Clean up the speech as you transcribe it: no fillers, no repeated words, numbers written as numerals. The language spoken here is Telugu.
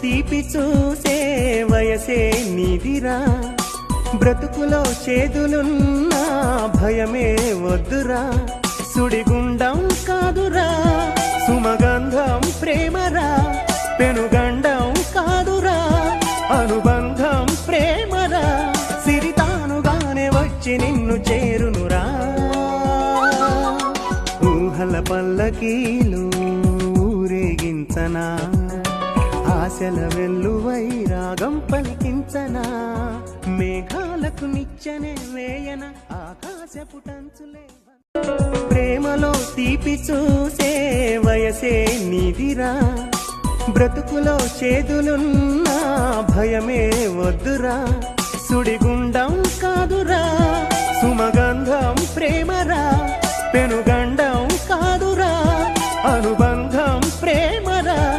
తీపి చూసే వయసే నీదిరా, బ్రతుకులో చేదులున్నా భయమే వద్దురా, సుడిగుండం కాదురా సుమగంధం ప్రేమరా, పెనుగండం కాదురా అనుబంధం ప్రేమరా, సిరితానుగానే వచ్చి నిన్ను చేరునురా, ఊహల పల్లకీలు ఊరేగించనా, ఆశల వెల్లువై రాగం పలికించనా, మేఘాలకు నిచ్చెనే వేయన ఆకాశపు టంచులే, ప్రేమలో తీపి చూసే వయసే నీదిరా, బ్రతుకులో చేదులున్నా భయమే వద్దురా, సుడిగుండం కాదురా సుమగంధం ప్రేమరా, పెనుగండం కాదురా అనుబంధం